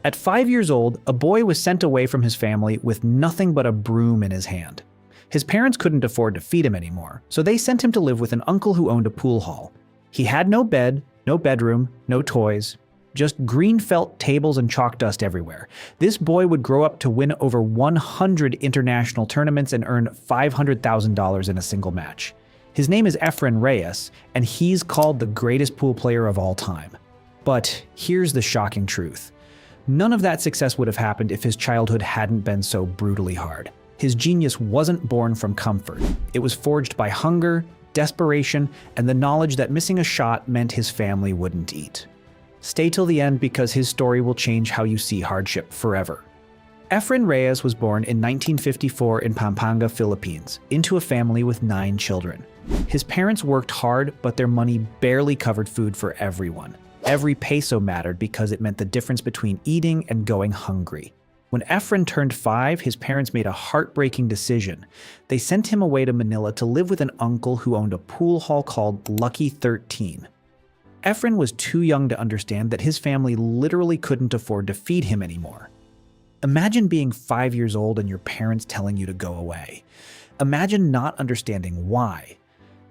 At 5 years old, a boy was sent away from his family with nothing but a broom in his hand. His parents couldn't afford to feed him anymore, so they sent him to live with an uncle who owned a pool hall. He had no bed, no bedroom, no toys, just green felt tables and chalk dust everywhere. This boy would grow up to win over 100 international tournaments and earn $500,000 in a single match. His name is Efren Reyes, and he's called the greatest pool player of all time. But here's the shocking truth. None of that success would have happened if his childhood hadn't been so brutally hard. His genius wasn't born from comfort. It was forged by hunger, desperation, and the knowledge that missing a shot meant his family wouldn't eat. Stay till the end because his story will change how you see hardship forever. Efren Reyes was born in 1954 in Pampanga, Philippines, into a family with 9 children. His parents worked hard, but their money barely covered food for everyone. Every peso mattered because it meant the difference between eating and going hungry. When Efren turned 5, his parents made a heartbreaking decision. They sent him away to Manila to live with an uncle who owned a pool hall called Lucky 13. Efren was too young to understand that his family literally couldn't afford to feed him anymore. Imagine being 5 years old and your parents telling you to go away. Imagine not understanding why.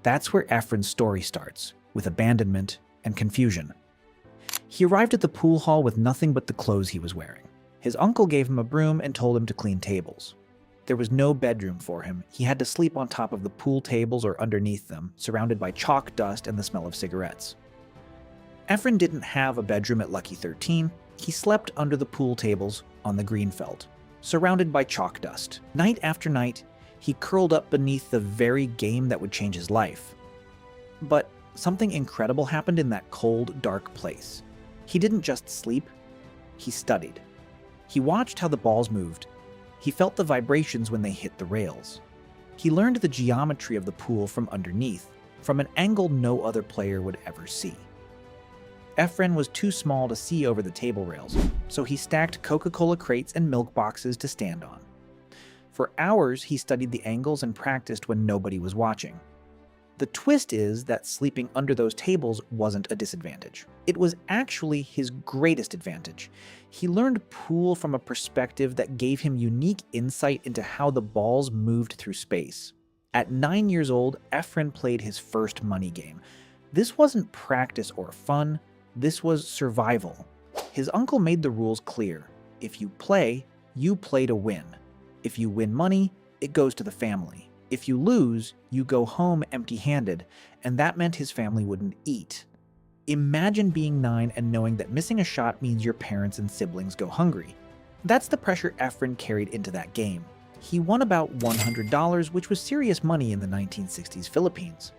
That's where Efren's story starts, with abandonment and confusion. He arrived at the pool hall with nothing but the clothes he was wearing. His uncle gave him a broom and told him to clean tables. There was no bedroom for him. He had to sleep on top of the pool tables or underneath them, surrounded by chalk dust and the smell of cigarettes. Efren didn't have a bedroom at Lucky 13. He slept under the pool tables on the green felt, surrounded by chalk dust. Night after night, he curled up beneath the very game that would change his life. But something incredible happened in that cold, dark place. He didn't just sleep, he studied. He watched how the balls moved. He felt the vibrations when they hit the rails. He learned the geometry of the pool from underneath, from an angle no other player would ever see. Efren was too small to see over the table rails, so he stacked Coca-Cola crates and milk boxes to stand on. For hours, he studied the angles and practiced when nobody was watching. The twist is that sleeping under those tables wasn't a disadvantage. It was actually his greatest advantage. He learned pool from a perspective that gave him unique insight into how the balls moved through space. At 9 years old, Efren played his first money game. This wasn't practice or fun, this was survival. His uncle made the rules clear. If you play to win. If you win money, it goes to the family. If you lose, you go home empty-handed, and that meant his family wouldn't eat. Imagine being 9 and knowing that missing a shot means your parents and siblings go hungry. That's the pressure Efren carried into that game. He won about $100, which was serious money in the 1960s Philippines.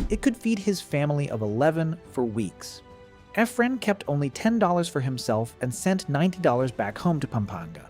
It could feed his family of 11 for weeks. Efren kept only $10 for himself and sent $90 back home to Pampanga.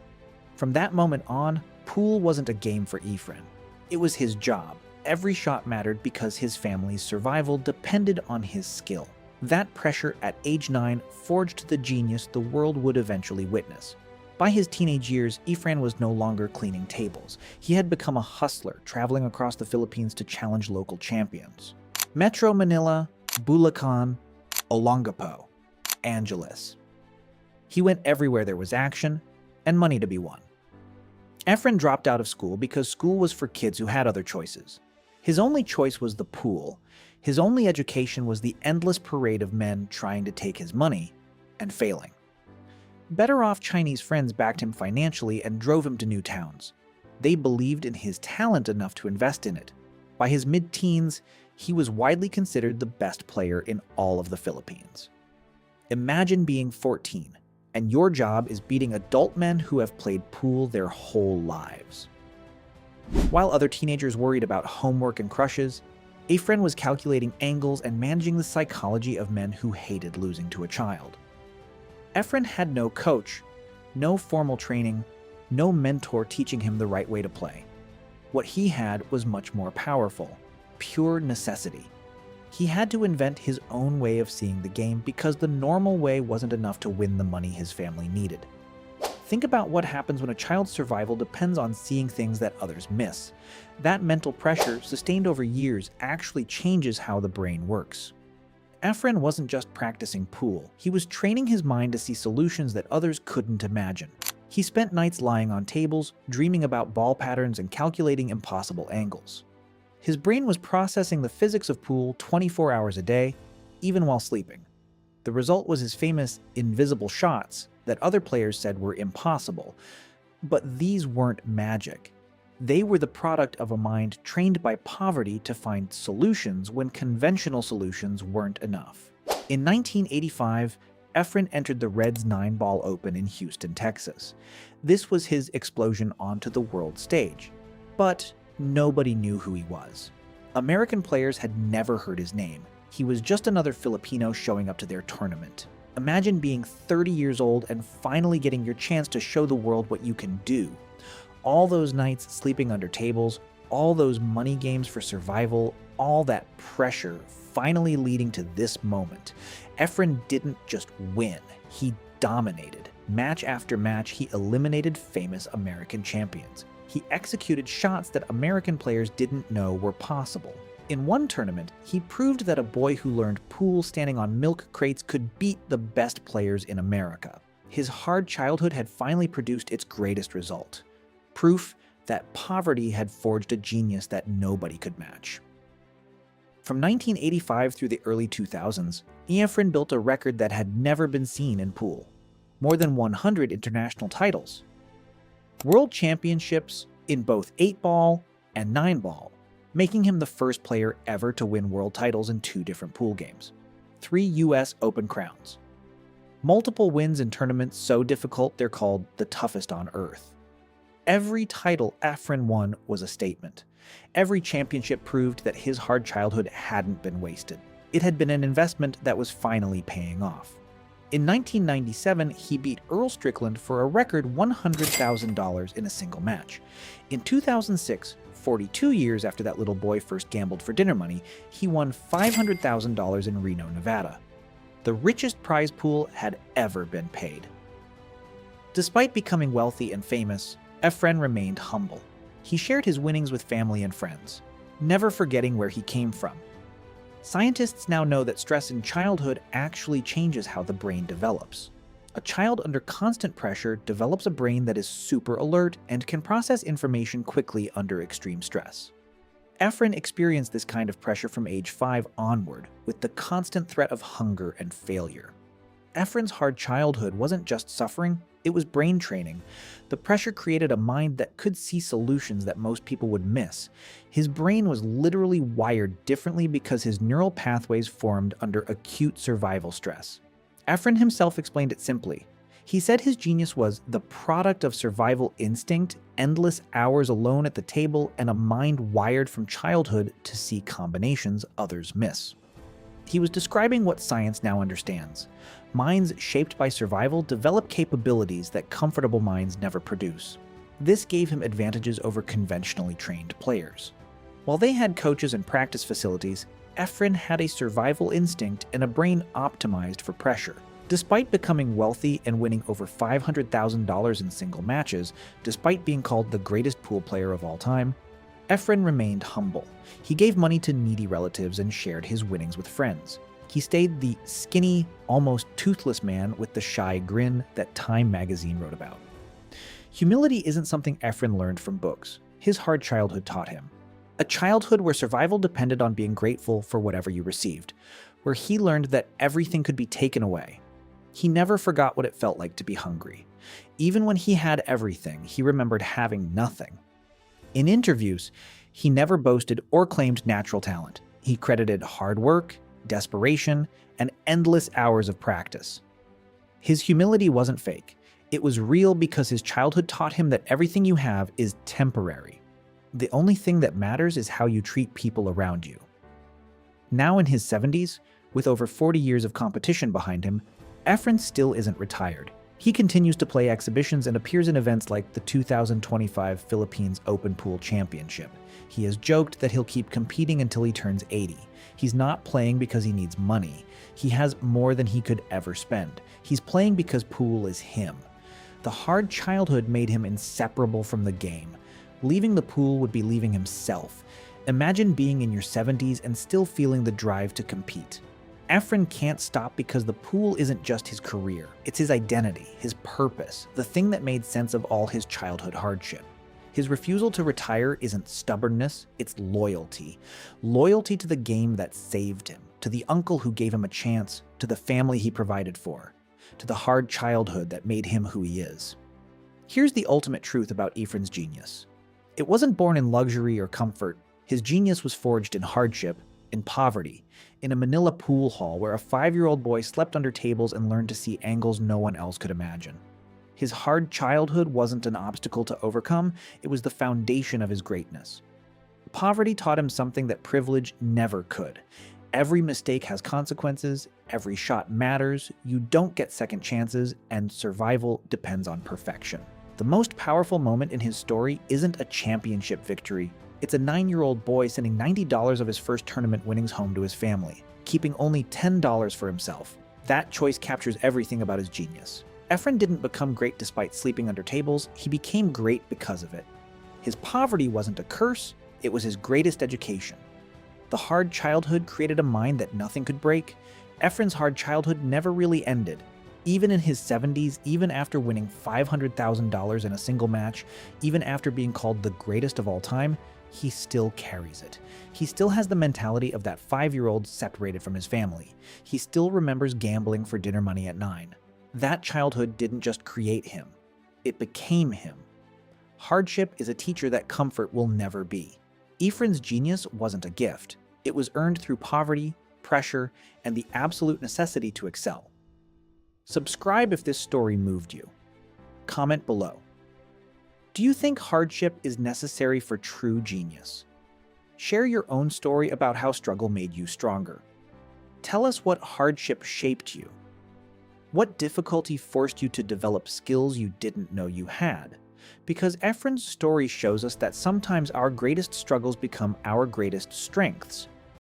From that moment on, pool wasn't a game for Efren. It was his job. Every shot mattered because his family's survival depended on his skill. That pressure at age 9 forged the genius the world would eventually witness. By his teenage years, Efren was no longer cleaning tables. He had become a hustler, traveling across the Philippines to challenge local champions. Metro Manila, Bulacan, Olongapo, Angeles. He went everywhere there was action and money to be won. Efren dropped out of school because school was for kids who had other choices. His only choice was the pool. His only education was the endless parade of men trying to take his money and failing. Better-off Chinese friends backed him financially and drove him to new towns. They believed in his talent enough to invest in it. By his mid-teens, he was widely considered the best player in all of the Philippines. Imagine being 14, and your job is beating adult men who have played pool their whole lives. While other teenagers worried about homework and crushes, Efren was calculating angles and managing the psychology of men who hated losing to a child. Efren had no coach, no formal training, no mentor teaching him the right way to play. What he had was much more powerful, pure necessity. He had to invent his own way of seeing the game because the normal way wasn't enough to win the money his family needed. Think about what happens when a child's survival depends on seeing things that others miss. That mental pressure, sustained over years, actually changes how the brain works. Efren wasn't just practicing pool, he was training his mind to see solutions that others couldn't imagine. He spent nights lying on tables, dreaming about ball patterns and calculating impossible angles. His brain was processing the physics of pool 24 hours a day, even while sleeping. The result was his famous invisible shots that other players said were impossible. But these weren't magic. They were the product of a mind trained by poverty to find solutions when conventional solutions weren't enough. In 1985, Efren entered the Reds 9-Ball Open in Houston, Texas. This was his explosion onto the world stage. But nobody knew who he was. American players had never heard his name. He was just another Filipino showing up to their tournament. Imagine being 30 years old and finally getting your chance to show the world what you can do. All those nights sleeping under tables, all those money games for survival, all that pressure finally leading to this moment. Efren didn't just win, he dominated. Match after match, he eliminated famous American champions. He executed shots that American players didn't know were possible. In one tournament, he proved that a boy who learned pool standing on milk crates could beat the best players in America. His hard childhood had finally produced its greatest result. Proof that poverty had forged a genius that nobody could match. From 1985 through the early 2000s, Efren built a record that had never been seen in pool. More than 100 international titles. World championships in both 8-ball and 9-ball, making him the first player ever to win world titles in 2 different pool games. 3 US Open crowns. Multiple wins in tournaments so difficult they're called the toughest on earth. Every title Efren won was a statement. Every championship proved that his hard childhood hadn't been wasted. It had been an investment that was finally paying off. In 1997, he beat Earl Strickland for a record $100,000 in a single match. In 2006, 42 years after that little boy first gambled for dinner money, he won $500,000 in Reno, Nevada. The richest prize pool had ever been paid. Despite becoming wealthy and famous, Efren remained humble. He shared his winnings with family and friends, never forgetting where he came from. Scientists now know that stress in childhood actually changes how the brain develops. A child under constant pressure develops a brain that is super alert and can process information quickly under extreme stress. Efren experienced this kind of pressure from age 5 onward, with the constant threat of hunger and failure. Efren's hard childhood wasn't just suffering, it was brain training. The pressure created a mind that could see solutions that most people would miss. His brain was literally wired differently because his neural pathways formed under acute survival stress. Efren himself explained it simply. He said his genius was the product of survival instinct, endless hours alone at the table, and a mind wired from childhood to see combinations others miss. He was describing what science now understands. Minds shaped by survival develop capabilities that comfortable minds never produce. This gave him advantages over conventionally trained players. While they had coaches and practice facilities, Efren had a survival instinct and a brain optimized for pressure. Despite becoming wealthy and winning over $500,000 in single matches, despite being called the greatest pool player of all time, Efren remained humble. He gave money to needy relatives and shared his winnings with friends. He stayed the skinny, almost toothless man with the shy grin that Time magazine wrote about. Humility isn't something Efren learned from books. His hard childhood taught him. A childhood where survival depended on being grateful for whatever you received, where he learned that everything could be taken away. He never forgot what it felt like to be hungry. Even when he had everything, he remembered having nothing. In interviews, he never boasted or claimed natural talent. He credited hard work, desperation, and endless hours of practice. His humility wasn't fake. It was real because his childhood taught him that everything you have is temporary. The only thing that matters is how you treat people around you. Now in his 70s, with over 40 years of competition behind him, Efren still isn't retired. He continues to play exhibitions and appears in events like the 2025 Philippines Open Pool Championship. He has joked that he'll keep competing until he turns 80. He's not playing because he needs money. He has more than he could ever spend. He's playing because pool is him. The hard childhood made him inseparable from the game. Leaving the pool would be leaving himself. Imagine being in your 70s and still feeling the drive to compete. Efren can't stop because the pool isn't just his career. It's his identity, his purpose, the thing that made sense of all his childhood hardship. His refusal to retire isn't stubbornness, it's loyalty. Loyalty to the game that saved him, to the uncle who gave him a chance, to the family he provided for, to the hard childhood that made him who he is. Here's the ultimate truth about Efren's genius. It wasn't born in luxury or comfort. His genius was forged in hardship, in poverty, in a Manila pool hall where a 5-year-old boy slept under tables and learned to see angles no one else could imagine. His hard childhood wasn't an obstacle to overcome, it was the foundation of his greatness. Poverty taught him something that privilege never could. Every mistake has consequences, every shot matters, you don't get second chances, and survival depends on perfection. The most powerful moment in his story isn't a championship victory. It's a 9-year-old boy sending $90 of his first tournament winnings home to his family, keeping only $10 for himself. That choice captures everything about his genius. Efren didn't become great despite sleeping under tables, he became great because of it. His poverty wasn't a curse, it was his greatest education. The hard childhood created a mind that nothing could break. Efren's hard childhood never really ended. Even in his 70s, even after winning $500,000 in a single match, even after being called the greatest of all time, he still carries it. He still has the mentality of that 5-year-old separated from his family. He still remembers gambling for dinner money at 9. That childhood didn't just create him, it became him. Hardship is a teacher that comfort will never be. Efren's genius wasn't a gift. It was earned through poverty, pressure, and the absolute necessity to excel. Subscribe if this story moved you. Comment below. Do you think hardship is necessary for true genius? Share your own story about how struggle made you stronger. Tell us what hardship shaped you. What difficulty forced you to develop skills you didn't know you had? Because Efren's story shows us that sometimes our greatest struggles become our greatest strengths.